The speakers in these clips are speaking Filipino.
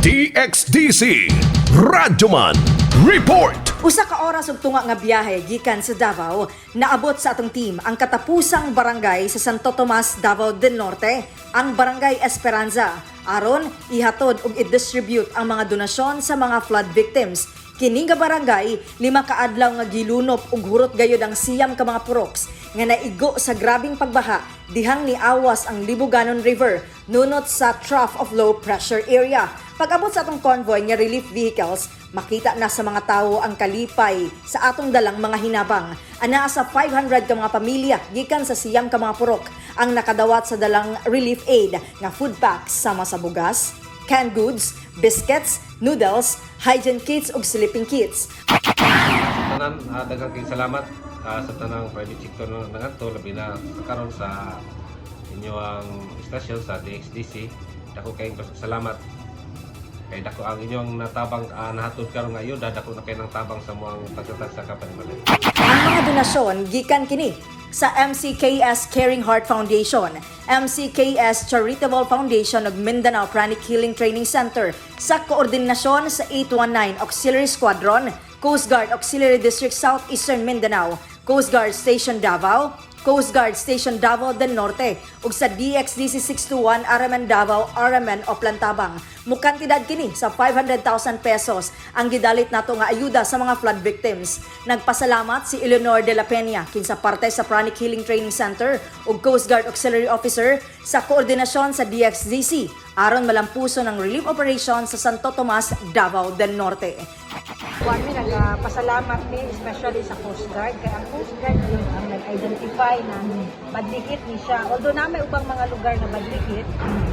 DXDC Radyoman Report. Usa ka oras ug tunga nga biyahe gikan sa Davao, naabot sa atong team ang katapusang barangay sa Santo Tomas, Davao del Norte, ang Barangay Esperanza, aron ihatod ug i-distribute ang mga donasyon sa mga flood victims. Kini nga barangay, 5 ka adlaw nga gilunop ug hurot gayud ang siyam ka mga puroks nga naigo sa grabing pagbaha dihang niawas ang Libuganon River nunot sa trough of low pressure area. Pag-abot sa atong convoy nga relief vehicles, makita na sa mga tawo ang kalipay sa atong dalang mga hinabang. Ana sa 500 ka mga pamilya gikan sa siyam ka mga purok ang nakadawat sa dalang relief aid nga food packs sama sa bugas, canned goods, biscuits, noodles, hygiene kits ug sleeping kits. Tanan, daghang kayong salamat sa tanang private sector na nangadto, labi na karon sa inyong istasyon sa DXDC. Dako kayong salamat. Kay dako ang inyong natabang nahatod karon nga ayuda, dako na kayo ng tabang sa muang pagtatag sa kapanimalay. Ang mga donasyon gikan kini sa MCKS Caring Heart Foundation, MCKS Charitable Foundation ug Mindanao Pranic Healing Training Center sa koordinasyon sa 819 Auxiliary Squadron, Coast Guard Auxiliary District Southeastern Mindanao, Coast Guard Station Davao, Coast Guard Station Davao del Norte ug sa DXDC 621 Aramen Davao, Aramen Oplantabang. Mukantidad kini sa 500,000 pesos ang gidalit nato nga ayuda sa mga flood victims. Nagpasalamat si Eleanor de la Peña kinsa parte sa Pranic Healing Training Center ug Coast Guard Auxiliary Officer sa koordinasyon sa DXDC aron malampuso ng relief operation sa Santo Tomas, Davao del Norte. Kami nagpasalamat ni especially sa Coast Guard kay ang Coast Guard yun ang nag-identify na badlikit ni siya. Although na may ubang mga lugar na badlikit,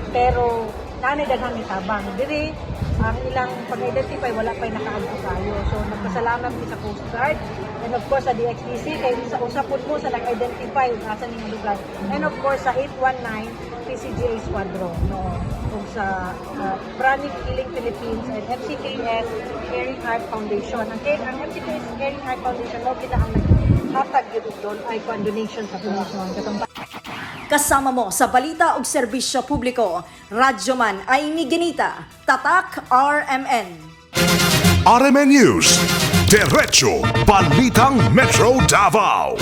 pero nanay daghang itabang. Diri ang ilang pag-identify wala pa'y nakaadto tayo. So nagpasalamat ni sa Coast Guard and of course sa DXDC kay sa usapod mo sa nag-identify ug asa ning lugar. And of course sa 819 PCGA Squadron kung sa Pranic Healing Philippines and MCKS Caring Heart Foundation. Ang MCKS Caring Heart Foundation mo kita ang naghatag gyud doon ay donation sa donation katong Kasama mo sa balita ug serbisyo publiko, Radyoman ay ni Ginita, Tatak RMN. RMN News, Diretso Balitang Metro Davao.